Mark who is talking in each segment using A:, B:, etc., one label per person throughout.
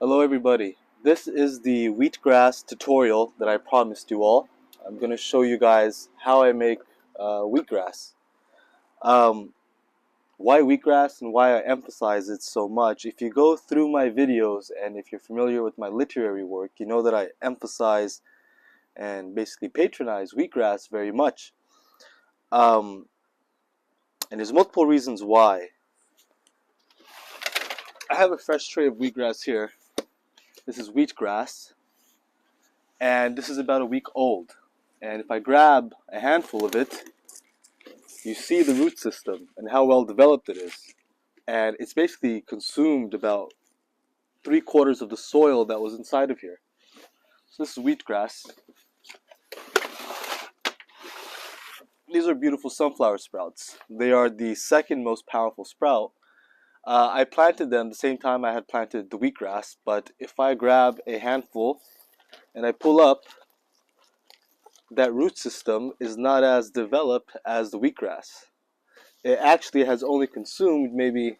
A: Hello everybody, this is the wheatgrass tutorial that I promised you all. I'm going to show you guys how I make wheatgrass. Um, why wheatgrass and why I emphasize it so much? If you go through my videos and if you're familiar with my literary work, you know that I emphasize and basically patronize wheatgrass very much. And there's multiple reasons why. I have a fresh tray of wheatgrass here. This is wheatgrass, and this is about a week old. And if I grab a handful of it, you see the root system and how well developed it is. And it's basically consumed about 3/4 of the soil that was inside of here. So this is wheatgrass. These are beautiful sunflower sprouts. They are the second most powerful sprout. I planted them the same time I had planted the wheatgrass, but if I grab a handful and I pull up, that root system is not as developed as the wheatgrass. It actually has only consumed maybe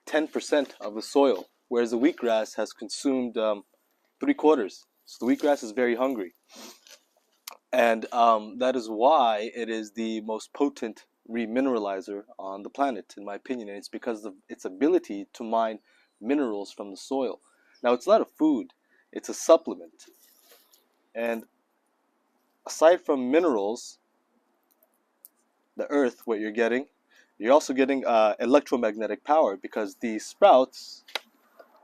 A: 10% of the soil, whereas the wheatgrass has consumed 3/4. So the wheatgrass is very hungry. And that is why it is the most potent remineralizer on the planet, in my opinion. And it's because of its ability to mine minerals from the soil. Now, it's not a food, it's a supplement. And aside from minerals, the earth, what you're also getting electromagnetic power, because these sprouts,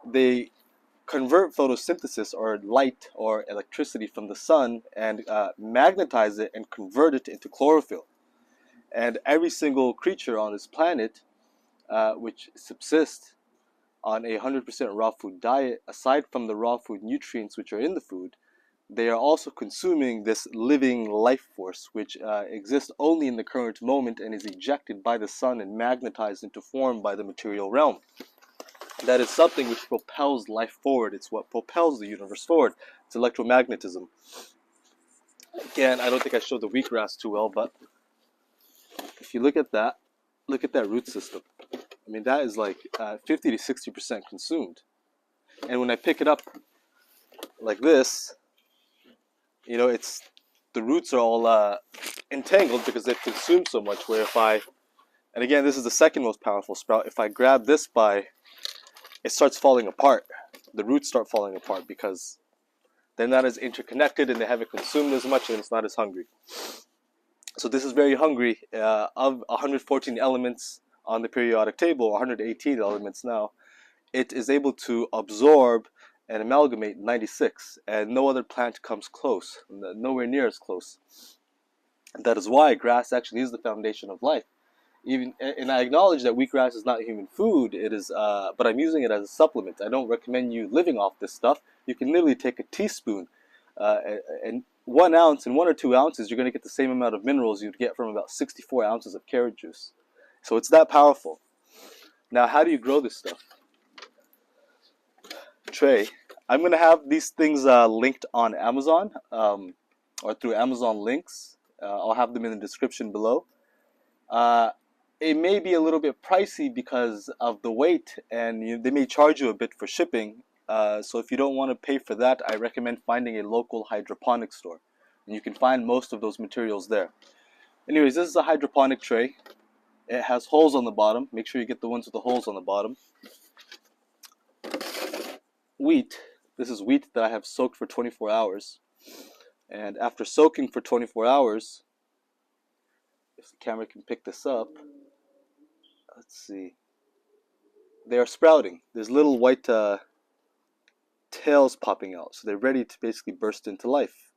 A: they convert photosynthesis or light or electricity from the sun and magnetize it and convert it into chlorophyll. And every single creature on this planet, which subsists on a 100% raw food diet, aside from the raw food nutrients which are in the food, they are also consuming this living life force, which exists only in the current moment and is ejected by the sun and magnetized into form by the material realm. That is something which propels life forward. It's what propels the universe forward. It's electromagnetism. Again, I don't think I showed the wheatgrass too well, but if you look at that root system. I mean, that is like 50 to 60% consumed. And when I pick it up like this, you know, the roots are all entangled because they've consumed so much. And again, this is the second most powerful sprout. If I grab this it starts falling apart. The roots start falling apart because they're not as interconnected and they haven't consumed as much and it's not as hungry. So this is very hungry. Of 114 elements on the periodic table, 118 elements now, it is able to absorb and amalgamate 96, and no other plant comes close, nowhere near as close. And that is why grass actually is the foundation of life. And I acknowledge that wheatgrass is not human food. It is, but I'm using it as a supplement. I don't recommend you living off this stuff. You can literally take a teaspoon, and 1 ounce and 1 or 2 ounces, you're going to get the same amount of minerals you'd get from about 64 ounces of carrot juice. So it's that powerful. Now, how do you grow this stuff? Tray. I'm going to have these things linked on Amazon or through Amazon links. I'll have them in the description below. It may be a little bit pricey because of the weight, and they may charge you a bit for shipping. So if you don't want to pay for that, I recommend finding a local hydroponic store. And you can find most of those materials there. Anyways, this is a hydroponic tray. It has holes on the bottom. Make sure you get the ones with the holes on the bottom. Wheat. This is wheat that I have soaked for 24 hours. And after soaking for 24 hours, if the camera can pick this up, let's see. They are sprouting. There's little white tails popping out. So they're ready to basically burst into life.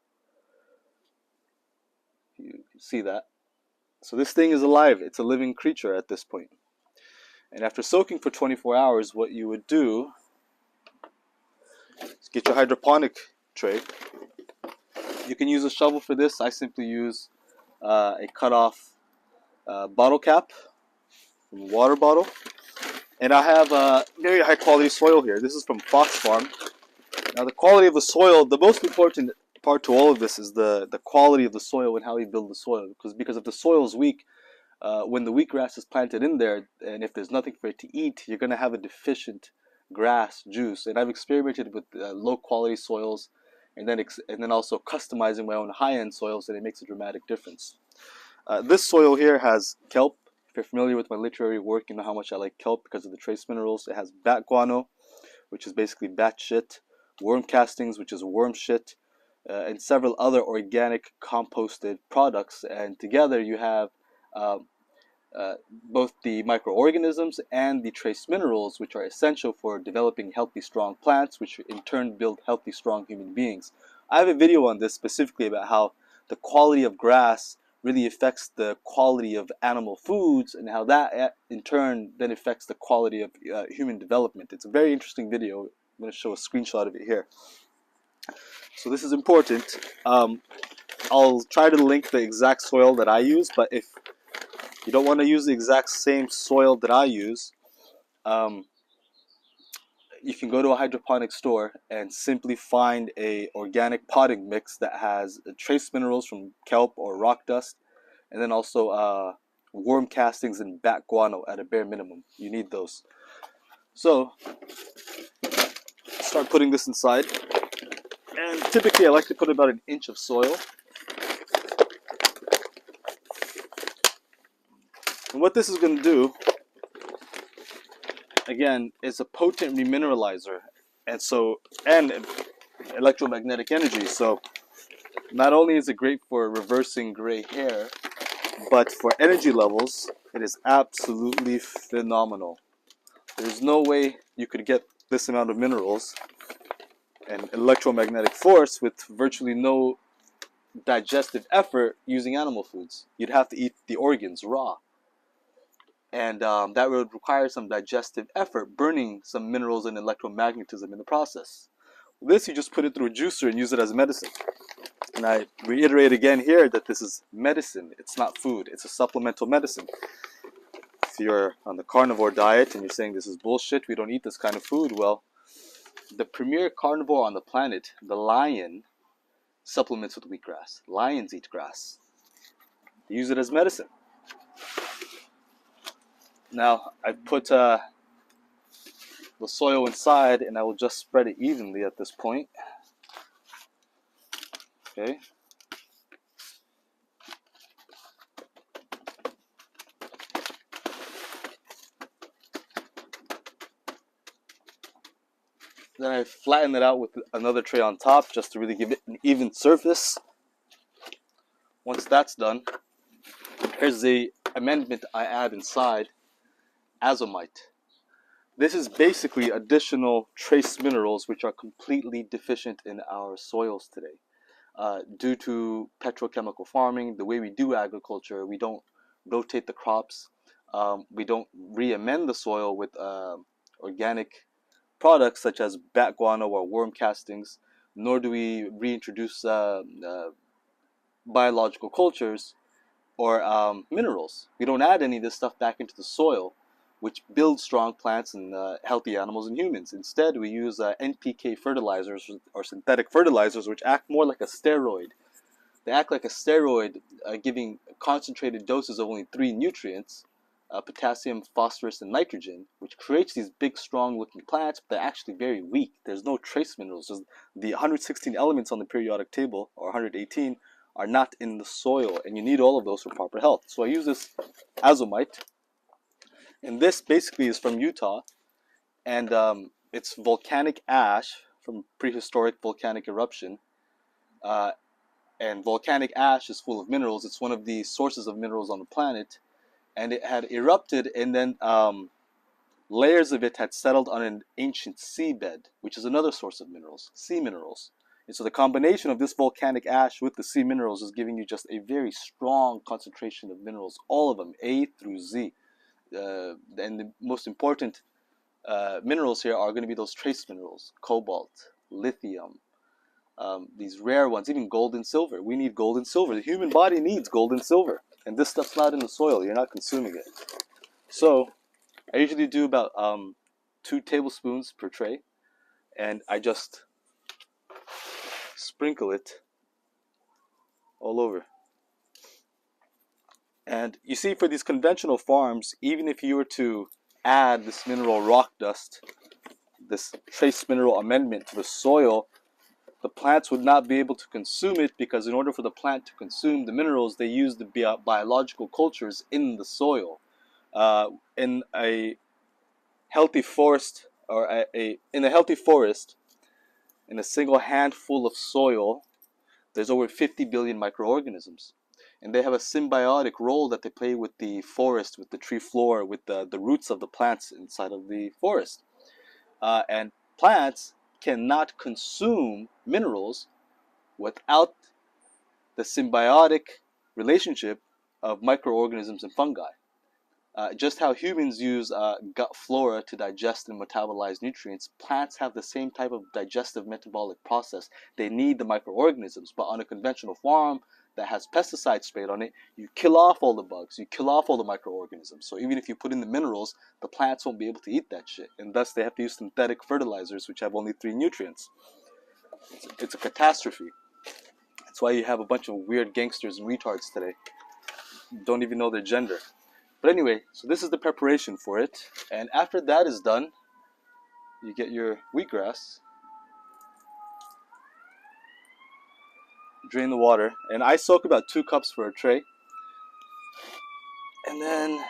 A: You see that? So this thing is alive. It's a living creature at this point. And after soaking for 24 hours, what you would do is get your hydroponic tray. You can use a shovel for this. I simply use a cut-off bottle cap from a water bottle. And I have very high quality soil here. This is from Fox Farm. Now the quality of the soil, the most important part to all of this is the quality of the soil and how you build the soil. Because if the soil is weak, when the wheatgrass is planted in there, and if there's nothing for it to eat, you're going to have a deficient grass juice, and I've experimented with low quality soils, and then also customizing my own high end soils, and it makes a dramatic difference. This soil here has kelp. If you're familiar with my literary work, you know how much I like kelp because of the trace minerals. It has bat guano, which is basically bat shit, worm castings, which is worm shit, and several other organic composted products. And together you have um, both the microorganisms and the trace minerals, which are essential for developing healthy, strong plants, which in turn build healthy, strong human beings. I have a video on this specifically about how the quality of grass really affects the quality of animal foods, and how that in turn then affects the quality of human development. It's a very interesting video. I'm going to show a screenshot of it here. So this is important. I'll try to link the exact soil that I use, but if you don't want to use the exact same soil that I use, you can go to a hydroponic store and simply find a organic potting mix that has trace minerals from kelp or rock dust, and then also worm castings and bat guano at a bare minimum. You need those. So start putting this inside, and typically I like to put about an inch of soil. And what this is going to do, again, is a potent remineralizer, and electromagnetic energy. So not only is it great for reversing gray hair, but for energy levels, it is absolutely phenomenal. There's no way you could get this amount of minerals and electromagnetic force with virtually no digestive effort using animal foods. You'd have to eat the organs raw. And that would require some digestive effort, burning some minerals and electromagnetism in the process. This, you just put it through a juicer and use it as medicine. And I reiterate again here that this is medicine. It's not food. It's a supplemental medicine. If you're on the carnivore diet and you're saying this is bullshit, we don't eat this kind of food, well, the premier carnivore on the planet, the lion, supplements with wheatgrass. Lions eat grass. They use it as medicine. Now, I put the soil inside, and I will just spread it evenly at this point. Okay. Then I flatten it out with another tray on top just to really give it an even surface. Once that's done, here's the amendment I add inside: azomite. This is basically additional trace minerals which are completely deficient in our soils today. Due to petrochemical farming, the way we do agriculture, we don't rotate the crops, we don't re-amend the soil with organic products such as bat guano or worm castings, nor do we reintroduce biological cultures or minerals. We don't add any of this stuff back into the soil, which builds strong plants and healthy animals and humans. Instead, we use NPK fertilizers or synthetic fertilizers, which act more like a steroid. They act like a steroid, giving concentrated doses of only 3 nutrients, potassium, phosphorus, and nitrogen, which creates these big, strong-looking plants, but they're actually very weak. There's no trace minerals. The 116 elements on the periodic table, or 118, are not in the soil, and you need all of those for proper health. So I use this azomite, and this basically is from Utah, and it's volcanic ash from prehistoric volcanic eruption. And volcanic ash is full of minerals. It's one of the sources of minerals on the planet, and it had erupted, and then layers of it had settled on an ancient seabed, which is another source of minerals, sea minerals. And so the combination of this volcanic ash with the sea minerals is giving you just a very strong concentration of minerals, all of them, A through Z. And the most important minerals here are going to be those trace minerals: cobalt, lithium, these rare ones, even gold and silver. We need gold and silver. The human body needs gold and silver. And this stuff's not in the soil. You're not consuming it. So I usually do about 2 tablespoons per tray. And I just sprinkle it all over. And you see, for these conventional farms, even if you were to add this mineral rock dust, this trace mineral amendment to the soil, the plants would not be able to consume it, because in order for the plant to consume the minerals, they use the biological cultures in the soil. In a healthy forest, in a healthy forest, in a single handful of soil, there's over 50 billion microorganisms. And they have a symbiotic role that they play with the forest, with the tree floor, with the roots of the plants inside of the forest. And plants cannot consume minerals without the symbiotic relationship of microorganisms and fungi. Just how humans use gut flora to digest and metabolize nutrients, plants have the same type of digestive metabolic process. They need the microorganisms, but on a conventional farm that has pesticides sprayed on it, you kill off all the bugs, you kill off all the microorganisms. So even if you put in the minerals, the plants won't be able to eat that shit, and thus they have to use synthetic fertilizers, which have only 3 nutrients. It's a catastrophe. That's why you have a bunch of weird gangsters and retards today. Don't even know their gender. But anyway, so this is the preparation for it. And after that is done, you get your wheatgrass, drain the water, and I soak about 2 cups for a tray. And then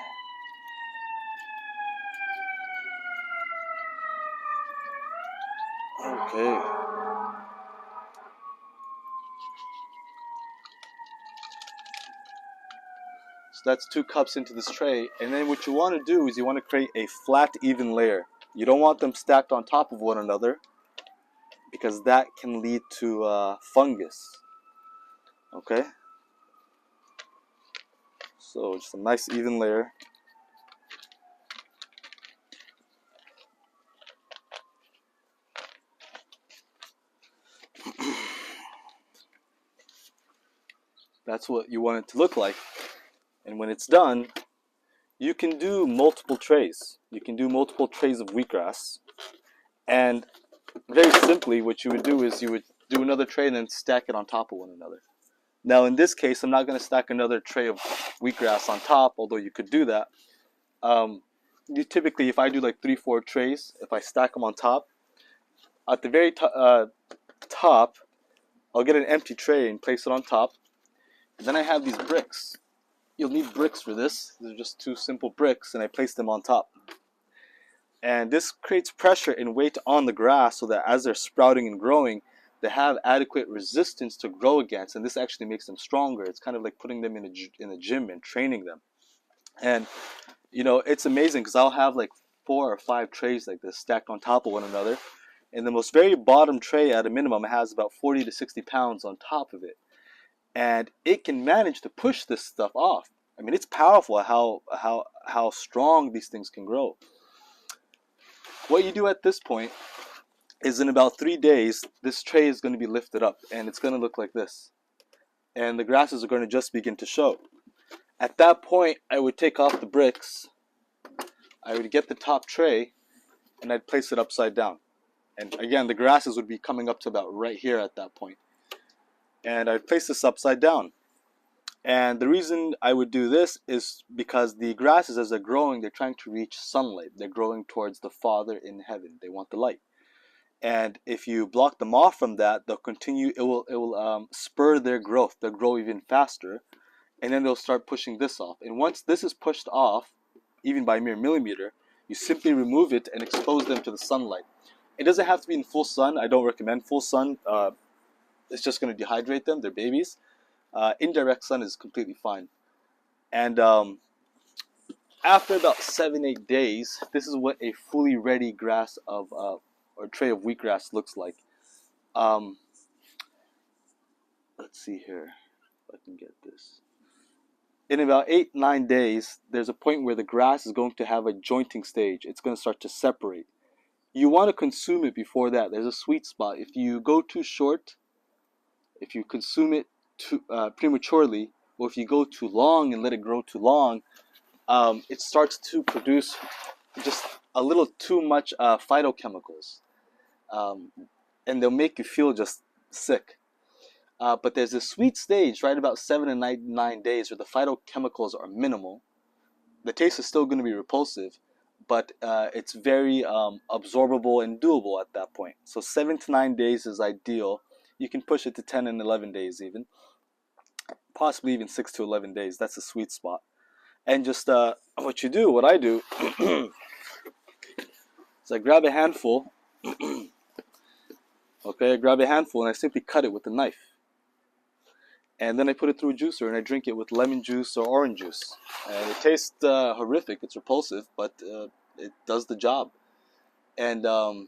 A: okay. So that's 2 cups into this tray. And then what you want to do is you want to create a flat, even layer. You don't want them stacked on top of one another, because that can lead to fungus. Okay? So just a nice, even layer. That's what you want it to look like. And when it's done, you can do multiple trays. You can do multiple trays of wheatgrass. And very simply, what you would do is you would do another tray and then stack it on top of one another. Now, in this case, I'm not going to stack another tray of wheatgrass on top, although you could do that. You typically, if I do like 3-4 trays, if I stack them on top, at the very top, I'll get an empty tray and place it on top. And then I have these bricks. You'll need bricks for this. They're just 2 simple bricks, and I place them on top. And this creates pressure and weight on the grass so that as they're sprouting and growing, they have adequate resistance to grow against, and this actually makes them stronger. It's kind of like putting them in a gym and training them. And you know, it's amazing because I'll have like 4 or 5 trays like this stacked on top of one another, and the most very bottom tray at a minimum has about 40 to 60 pounds on top of it, and it can manage to push this stuff off. I mean, it's powerful how strong these things can grow. What you do at this point is in about 3 days, this tray is going to be lifted up and it's going to look like this. And the grasses are going to just begin to show. At that point, I would take off the bricks, I would get the top tray, and I'd place it upside down. And again, the grasses would be coming up to about right here at that point. And I'd place this upside down. And the reason I would do this is because the grasses, as they're growing, they're trying to reach sunlight. They're growing towards the Father in heaven. They want the light. And if you block them off from that, they'll continue. It will spur their growth. They'll grow even faster, and then they'll start pushing this off. And once this is pushed off, even by a mere millimeter, you simply remove it and expose them to the sunlight. It doesn't have to be in full sun. I don't recommend full sun. It's just going to dehydrate them. They're babies. Indirect sun is completely fine. And after about 7-8 days, this is what a fully ready grass of or tray of wheatgrass looks like. Let's see here if I can get this. In about 8-9 days, there's a point where the grass is going to have a jointing stage. It's going to start to separate. You want to consume it before that. There's a sweet spot. If you go too short, if you consume it prematurely, or if you go too long and let it grow too long, it starts to produce just a little too much phytochemicals, and they'll make you feel just sick. But there's a sweet stage right about 7 and 9 days where the phytochemicals are minimal. The taste is still going to be repulsive, but it's very absorbable and doable at that point. So 7 to 9 days is ideal. You can push it to 10 and 11 days even, possibly even 6 to 11 days. That's a sweet spot. And just what I do is I grab a handful, okay, I grab a handful and I simply cut it with a knife. And then I put it through a juicer and I drink it with lemon juice or orange juice. And it tastes horrific, it's repulsive, but it does the job. And let's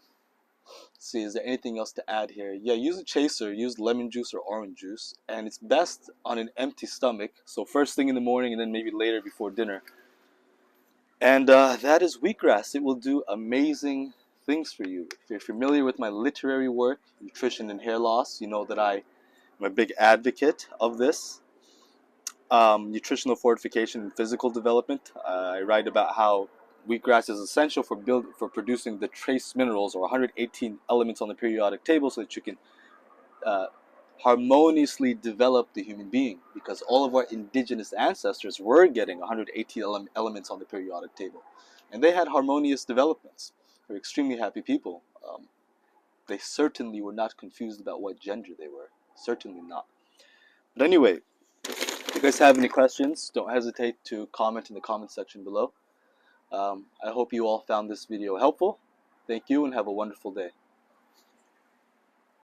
A: see, is there anything else to add here? Yeah, use a chaser, use lemon juice or orange juice. And it's best on an empty stomach, so first thing in the morning and then maybe later before dinner. And that is wheatgrass. It will do amazing things for you. If you're familiar with my literary work, Nutrition and Hair Loss, you know that I'm a big advocate of this. Nutritional fortification and physical development. I write about how wheatgrass is essential for producing the trace minerals, or 118 elements on the periodic table, so that you can harmoniously develop the human being, because all of our indigenous ancestors were getting 118 elements on the periodic table, and they had harmonious developments. They're extremely happy people. They certainly were not confused about what gender they were. Certainly not. But anyway, if you guys have any questions, don't hesitate to comment in the comment section below. I hope you all found this video helpful. Thank you and have a wonderful day.